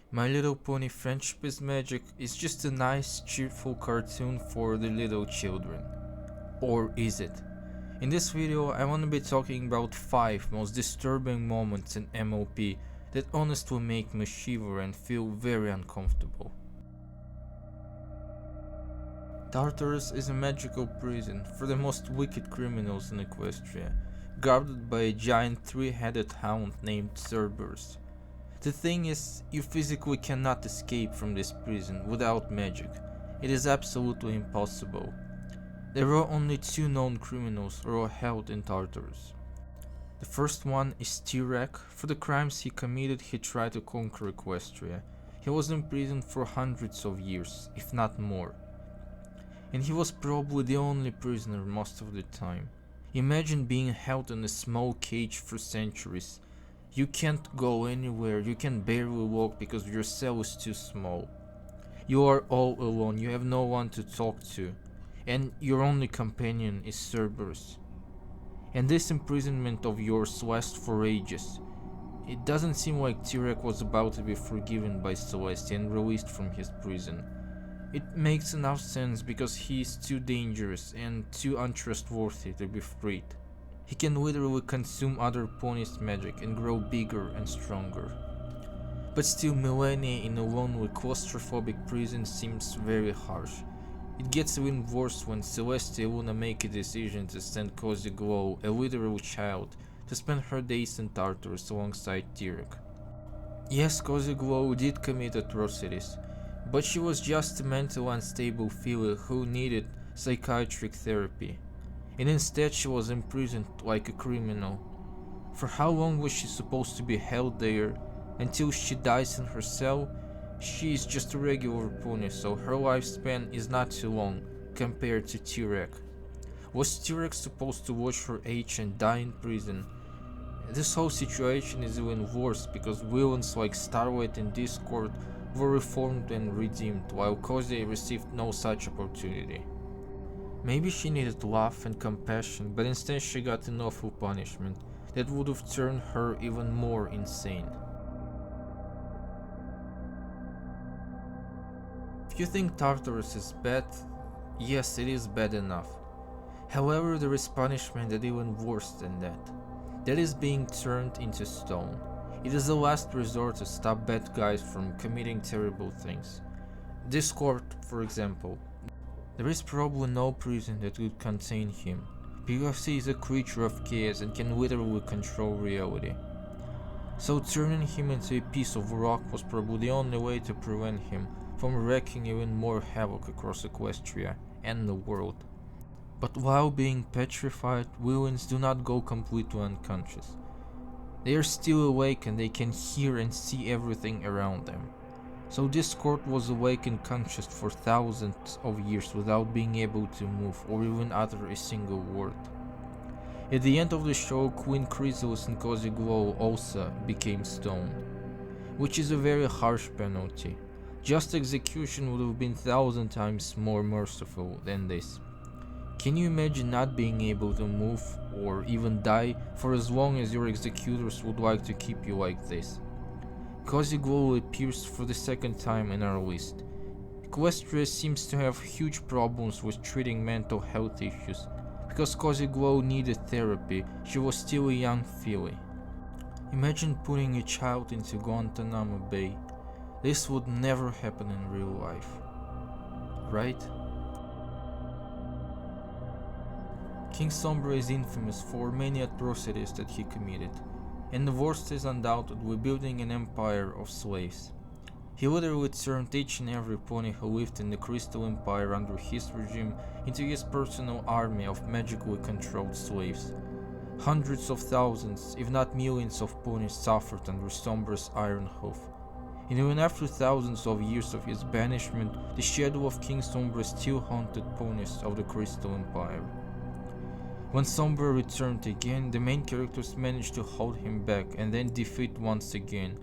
My Little Pony Friendship is Magic is just a nice, cheerful cartoon for the little children. Or is it? In this video, I want to be talking about 5 most disturbing moments in MLP that honestly make me shiver and feel very uncomfortable. Tartarus is a magical prison for the most wicked criminals in Equestria, guarded by a giant 3-headed hound named Cerberus. The thing is, you physically cannot escape from this prison without magic. It is absolutely impossible. There are only 2 known criminals who are held in Tartarus. The first one is T-Rex. For the crimes he committed, he tried to conquer Equestria. He was imprisoned for hundreds of years, if not more. And he was probably the only prisoner most of the time. Imagine being held in a small cage for centuries. You can't go anywhere, you can barely walk because your cell is too small. You are all alone, you have no one to talk to, and your only companion is Cerberus. And this imprisonment of yours lasts for ages. It doesn't seem like T-Rex was about to be forgiven by Celestia and released from his prison. It makes enough sense because he is too dangerous and too untrustworthy to be freed. He can literally consume other ponies' magic and grow bigger and stronger. But still, millennia in a lonely claustrophobic prison seems very harsh. It gets even worse when Celestia Luna make a decision to send Cozy Glow, a literal child, to spend her days in Tartarus alongside T-Rex. Yes, Cozy Glow did commit atrocities, but she was just a mentally unstable filly who needed psychiatric therapy. And instead she was imprisoned like a criminal. For how long was she supposed to be held there? Until she dies in her cell? She is just a regular pony, so her lifespan is not too long compared to T-Rex. Was T-Rex supposed to watch her age and die in prison? This whole situation is even worse because villains like Starlight and Discord were reformed and redeemed, while Cozy received no such opportunity. Maybe she needed love and compassion, but instead she got an awful punishment that would have turned her even more insane. If you think Tartarus is bad, yes, it is bad enough. However, there is punishment that is even worse than that. That is being turned into stone. It is the last resort to stop bad guys from committing terrible things. Discord, for example. There is probably no prison that would contain him, because he is a creature of chaos and can literally control reality. So turning him into a piece of rock was probably the only way to prevent him from wreaking even more havoc across Equestria and the world. But while being petrified, villains do not go completely unconscious. They are still awake and they can hear and see everything around them. So Discord was awake and conscious for thousands of years without being able to move or even utter a single word. At the end of the show, Queen Chrysalis and Cozy Glow also became stone, which is a very harsh penalty. Just execution would have been 1,000 times more merciful than this. Can you imagine not being able to move or even die for as long as your executors would like to keep you like this? Cozy Glow appears for the second time in our list. Equestria seems to have huge problems with treating mental health issues. Because Cozy Glow needed therapy, she was still a young filly. Imagine putting a child into Guantanamo Bay. This would never happen in real life. Right? King Sombra is infamous for many atrocities that he committed. And the worst is undoubtedly building an empire of slaves. He literally turned each and every pony who lived in the Crystal Empire under his regime into his personal army of magically controlled slaves. Hundreds of thousands, if not millions of ponies suffered under Sombra's iron hoof. And even after thousands of years of his banishment, the shadow of King Sombra still haunted ponies of the Crystal Empire. When Sombra returned again, the main characters managed to hold him back and then defeat once again.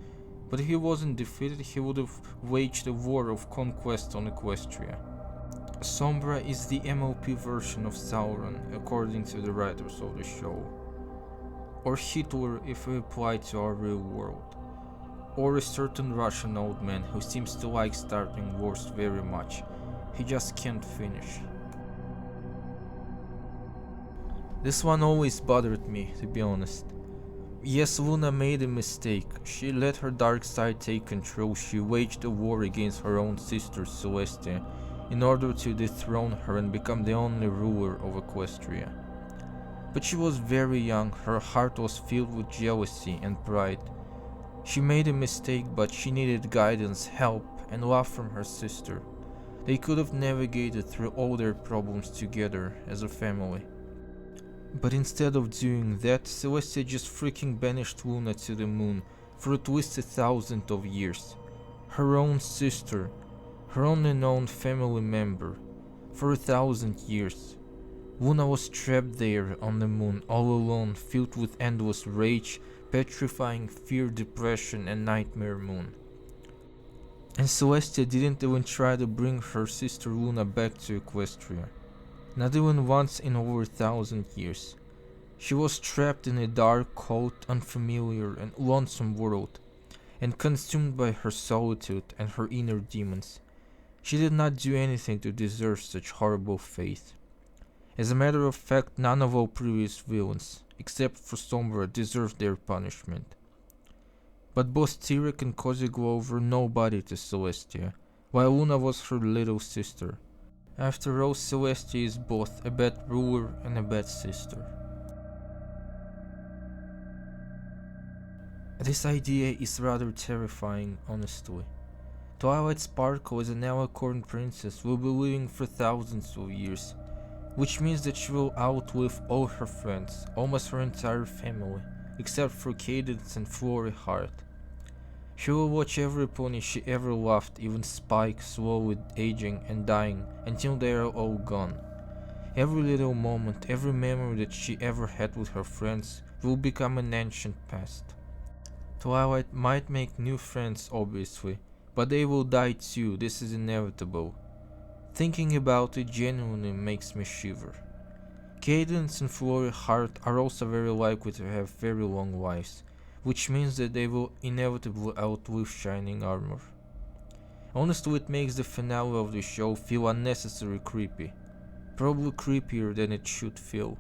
But if he wasn't defeated, he would have waged a war of conquest on Equestria. Sombra is the MLP version of Sauron, according to the writers of the show. Or Hitler if we apply to our real world. or a certain Russian old man who seems to like starting wars very much. He just can't finish. This one always bothered me, to be honest. Yes, Luna made a mistake. She let her dark side take control. She waged a war against her own sister Celestia in order to dethrone her and become the only ruler of Equestria. But she was very young, her heart was filled with jealousy and pride. She made a mistake, but she needed guidance, help, and love from her sister. They could have navigated through all their problems together as a family. But instead of doing that, Celestia just freaking banished Luna to the moon for at least 1,000 of years. Her own sister, her only known family member, for 1,000 years. Luna was trapped there on the moon, all alone, filled with endless rage, petrifying fear, depression, and nightmare moon. And Celestia didn't even try to bring her sister Luna back to Equestria. Not even once in over 1,000 years. She was trapped in a dark, cold, unfamiliar, and lonesome world, and consumed by her solitude and her inner demons. She did not do anything to deserve such horrible fate. As a matter of fact, none of all previous villains, except for Sombra, deserved their punishment. But both Tyrek and Kozyglo were nobody to Celestia, while Luna was her little sister. After all, Celestia is both a bad ruler and a bad sister. This idea is rather terrifying, honestly. Twilight Sparkle as an Alicorn princess will be living for thousands of years, which means that she will outlive all her friends, almost her entire family, except for Cadence and Florey Heart. She will watch every pony she ever loved, even Spike, slowly aging and dying until they are all gone. Every little moment, every memory that she ever had with her friends will become an ancient past. Twilight might make new friends, obviously, but they will die too, this is inevitable. Thinking about it genuinely makes me shiver. Cadence and Florey Heart are also very likely to have very long lives, which means that they will inevitably outlive Shining Armor. Honestly, it makes the finale of the show feel unnecessarily creepy, probably creepier than it should feel.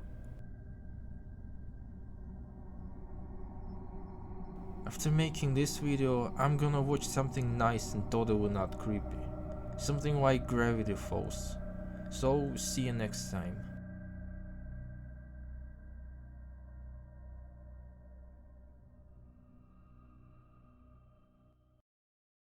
After making this video, I'm gonna watch something nice and totally not creepy. Something like Gravity Falls. So, see you next time.